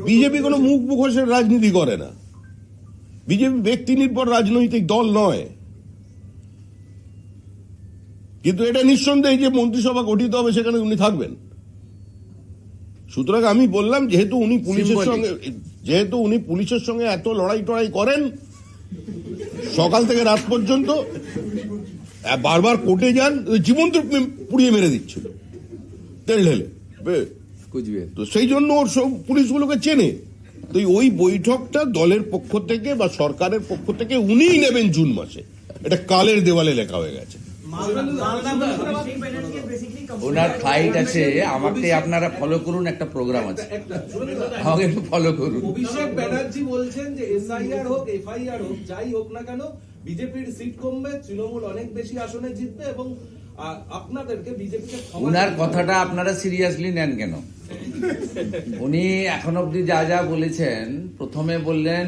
BJP কোনো মুখ মুখোশের রাজনীতি করে না। বিজেপি ব্যক্তি নির্ভর রাজনৈতিক দল নয়। কিন্তু এটা নিঃসন্দেহে যে মন্ত্রিসভা গঠিত হবে সেখানে উনি থাকবেন। সুতরাং আমি বললাম, যেহেতু উনি পুলিশের সঙ্গে এত লড়াই টড়াই করেন সকাল থেকে রাত পর্যন্ত, বারবার কোর্টে যান, জীবন্ত পুড়িয়ে মেরে দিচ্ছিল তেল ঢেলে, তো সেই জন্য ওর সব পুলিশগুলোকে চেনে। তো ওই বৈঠকটা দলের পক্ষ থেকে বা সরকারের পক্ষ থেকে উনিই নেবেন জুন মাসে, এটা কালের দেওয়ালে লেখা হয়ে গেছে। ওনার ফ্লাইট আছে, আমাকে আপনারা ফলো করুন, একটা প্রোগ্রাম আছে, আমাকে একটু ফলো করুন। অভিষেক ব্যানার্জি বলছেন যে এসআইআর হোক এফআইআর হোক যাই হোক না কেন বিজেপির সিট কমবে, তৃণমূল অনেক বেশি আসনে জিতবে এবং আপনাদেরকে বিজেপিকে। ওনার কথাটা আপনারা সিরিয়াসলি নেন কেন? উনি এখন অব্দি যা যা বলেছেন, প্রথমে বললেন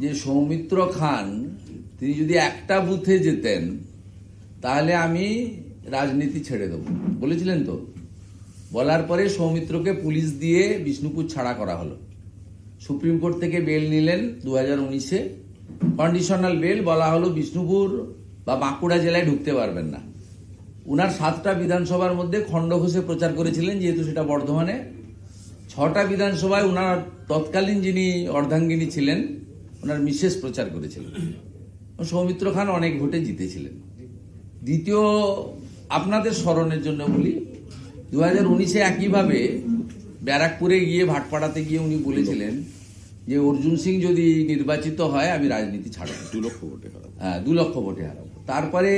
যে সৌমিত্র খান তিনি যদি একটা বুথে যেতেন তাহলে আমি রাজনীতি ছেড়ে দেব, বলেছিলেন তো। বলার পরে সৌমিত্রকে পুলিশ দিয়ে বিষ্ণুপুর ছাড়া করা হলো। সুপ্রিম কোর্ট থেকে বেল নিলেন 2019-এ, কন্ডিশনাল বেল, বলা হলো বিষ্ণুপুর বা বাঁকুড়া জেলায় ঢুকতে পারবেন না। উনার 7টা বিধানসভার মধ্যে খণ্ডঘোষে প্রচার করেছিলেন, যেহেতু সেটা বর্ধমানে। 6টা বিধানসভায় উনার তৎকালীন যিনি অর্ধাঙ্গিনী ছিলেন ওনার মিসেস প্রচার করেছিলেন। সৌমিত্র খান অনেক ভোটে জিতেছিলেন। দ্বিতীয়, আপনাদের স্মরণের জন্য বলি, 2019-এ একইভাবে ব্যারাকপুরে গিয়ে ভাটপাড়াতে গিয়ে উনি বলেছিলেন যে অর্জুন সিং যদি নির্বাচিত হয় আমি রাজনীতি ছাড়ব, 2 লক্ষ ভোটে হারাবো। হ্যাঁ, 2 লক্ষ ভোটে হারাবো। তারপরে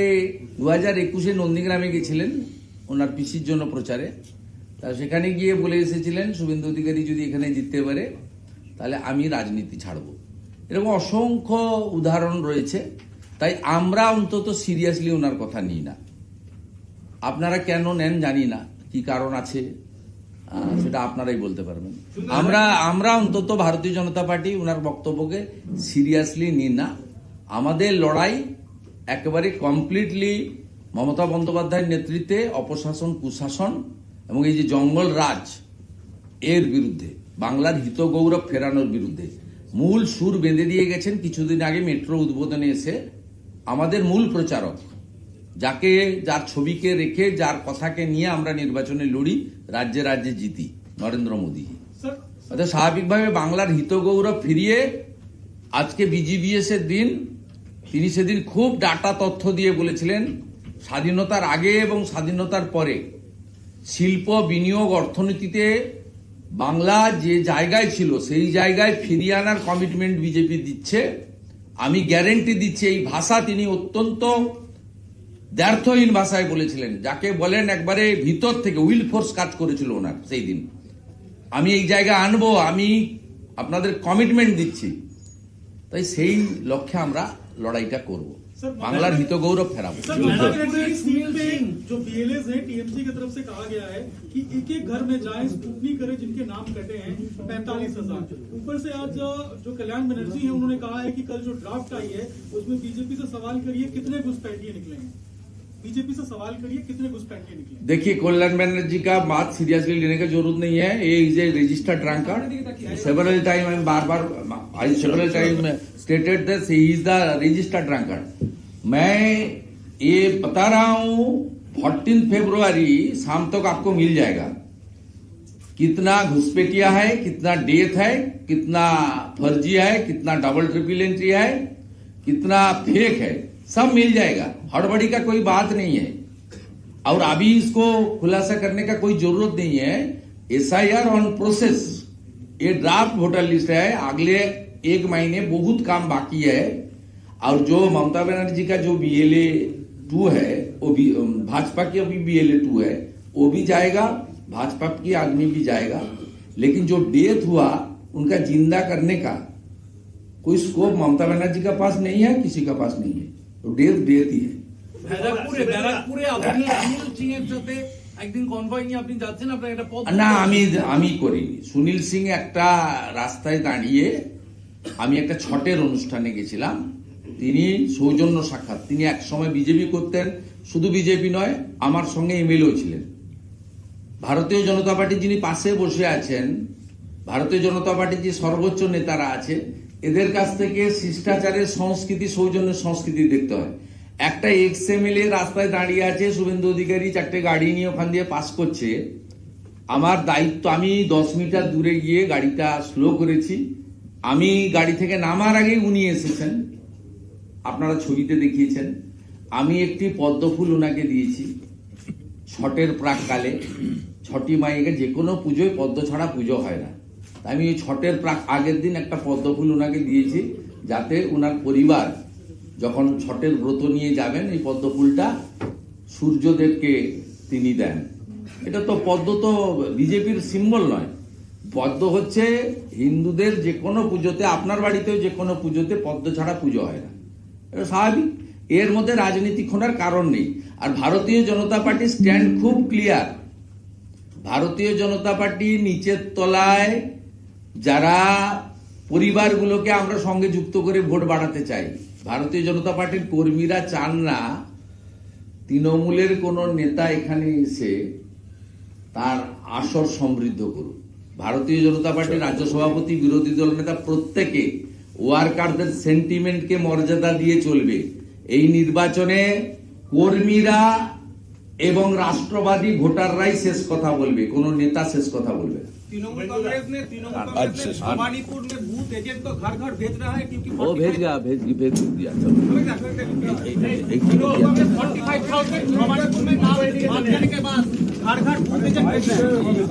2021-এ নন্দীগ্রামে গেছিলেন ওনার পিসির জন্য প্রচারে। তা সেখানে গিয়ে বলে এসেছিলেন শুভেন্দু অধিকারী যদি এখানে জিততে পারে তাহলে আমি রাজনীতি ছাড়ব। এরকম অসংখ্য উদাহরণ রয়েছে। তাই আমরা অন্তত সিরিয়াসলি ওনার কথা নিই না। আপনারা কেন নেন জানি না, কি কারণ আছে সেটা আপনারাই বলতে পারবেন। আমরা অন্তত ভারতীয় জনতা পার্টি ওনার বক্তব্যকে সিরিয়াসলি নিই না। আমাদের লড়াই একেবারে কমপ্লিটলি মমতা বন্দ্যোপাধ্যায়ের নেতৃত্বে অপশাসন, কুশাসন এবং এই যে জঙ্গল রাজ এর বিরুদ্ধে, বাংলার হিত গৌরব ফেরানোর বিরুদ্ধে। মূল সুর বেঁধে দিয়ে গেছেন কিছুদিন আগে মেট্রো উদ্বোধনে এসে আমাদের মূল প্রচারক, যার ছবিকে রেখে, যার কথাকে নিয়ে আমরা নির্বাচনে লড়ি, রাজ্যে রাজ্যে জিতি, নরেন্দ্র মোদী। অর্থাৎ স্বাভাবিকভাবে বাংলার হিত গৌরব ফিরিয়ে আজকে বিজিবিএস এর দিন, তিনি সেদিন খুব ডাটা তথ্য দিয়ে বলেছিলেন স্বাধীনতার আগে এবং স্বাধীনতার পরে শিল্প, বিনিয়োগ, অর্থনীতিতে বাংলা যে জায়গায় ছিল সেই জায়গায় ফিরিয়ে আনার কমিটমেন্ট বিজেপি দিচ্ছে। আমি গ্যারেন্টি দিচ্ছি। এই ভাষা তিনি অত্যন্ত দ্ব্যর্থহীন ভাষায় বলেছিলেন, যাকে বলেন একবারে ভিতর থেকে উইল ফোর্স কাজ করেছিল ওনার সেই দিন। আমি এই জায়গা আনবো, আমি আপনাদের কমিটমেন্ট দিচ্ছি। তাই সেই লক্ষ্যে আমরা লড়াইটা করব, বাংলার হিত গৌরব ফেরাবো। जो बीएलएस है टीएमसी की तरफ से कहा गया है कि एक एक घर में जाएं, स्क्रूटनी करें जिनके नाम कटे हैं 45,000। ऊपर से आज जो कल्याण बनर्जी है उन्होंने कहा है कि कल जो ड्राफ्ट आई है उसमें बीजेपी से सवाल करिए कितने घुसपैठिए निकलेंगे। बीजेपी से सवाल करिए कितने घुसपैठिए निकलेंगे। देखिए, कल्याण बनर्जी का बात सीरियसली लेने की जरूरत नहीं है। ये is a registered drunkard. Several time several time stated that he is the registered drunkard. मैं ये बता रहा हूं 14 फरवरी शाम तक आपको मिल जाएगा कितना घुसपैठिया है, कितना डेथ है, कितना फर्जी है, कितना डबल ट्रिपल एंट्री है, कितना फेक है, सब मिल जाएगा। हड़बड़ी का कोई बात नहीं है और अभी इसको खुलासा करने का कोई जरूरत नहीं है। एसआईआर ऑन प्रोसेस, ये ड्राफ्ट वोटर लिस्ट है। अगले 1 महीने बहुत काम बाकी है और जो ममता बनर्जी का जो BLA 2 है वो भी भाजपा की अभी BLA 2 है, वो भी जाएगा, भाजपा की आदमी भी जाएगा। लेकिन जो डेथ हुआ उनका जिंदा करने का कोई स्कोप ममता बनर्जी का पास नहीं है, किसी का पास नहीं है। तो डेथ ही है। ব্যারাকপুরে আপনি সুনীল সিং এর সাথে একদিন কনভয় নিয়ে আপনি যাচ্ছেন, আপনার একটা পথ না, আমি করিনি। সুনীল সিং একটা রাস্তায় দাঁড়িয়ে, আমি একটা ছটের অনুষ্ঠানে গেছিলাম, তিনি সৌজন্য সাক্ষাৎ, তিনি এক সময় বিজেপি করতেন, শুধু বিজেপি নয় আমার সঙ্গে MLA ছিলেন। ভারতীয় জনতা পার্টি যিনি পাশে বসে আছেন ভারতীয় জনতা পার্টির যে সর্বোচ্চ নেতারা আছে এদের কাছ থেকে শিষ্টাচারের সংস্কৃতি, সৌজন্যের সংস্কৃতি দেখতে হয়। একটা এক্সএমএলএ রাস্তায় দাঁড়িয়ে আছে, শুভেন্দু অধিকারী 4টে গাড়ি নিয়ে ওখান দিয়ে পাস করছে, আমার দায়িত্ব, আমি 10 মিটার দূরে গিয়ে গাড়িটা স্লো করেছি, আমি গাড়ি থেকে নামার আগেই উনি এসেছেন, আপনারা ছবিতে দেখিয়েছেন, আমি একটি পদ্মফুল ওনাকে দিয়েছি ছটের প্রাককালে। ছটি মাইকে যে কোনো পুজোয় পদ্ম ছাড়া পুজো হয় না, আমি ওই ছটের আগের দিন একটা পদ্মফুল ওনাকে দিয়েছি, যাতে ওনার পরিবার যখন ছটের ব্রত নিয়ে যাবেন এই পদ্মফুলটা সূর্যদেবকে তিনি দেন। এটা তো পদ্ম তো বিজেপির সিম্বল নয়, পদ্ম হচ্ছে হিন্দুদের যে কোনো পুজোতে, আপনার বাড়িতেও যে কোনো পুজোতে পদ্ম ছাড়া পুজো হয় না, এটা স্বাভাবিক। এর মধ্যে রাজনীতি খোঁড়ার কারণ নেই। আর ভারতীয় জনতা পার্টির স্ট্যান্ড খুব ক্লিয়ার। ভারতীয় জনতা পার্টি নিচের তলায় যারা পরিবারগুলোকে আমরা সঙ্গে যুক্ত করে ভোট বাড়াতে চাই, ভারতীয় জনতা পার্টির কর্মীরা চান না তৃণমূলের কোনো নেতা এখানে এসে তার আসর সমৃদ্ধ করুক। ভারতীয় জনতা পার্টির রাজ্য সভাপতি, বিরোধী দল নেতা প্রত্যেকে ওয়ার্কারদের সেন্টিমেন্টকে মর্যাদা দিয়ে চলবে। এই নির্বাচনে কর্মীরা এবং রাষ্ট্রবাদী ভোটাররাই শেষ কথা বলবে, কোনো নেতা শেষ কথা বলবে না। तृणमूल कांग्रेस ने भवानीपुर में बूथ एजेंट को घर घर भेज रहा है, क्योंकि वो भेज दिया, भेज दिया। चलो 45,000 भवानीपुर में नाम बात करने के बाद घर घर बूथ एजेंट भेज रहे हैं।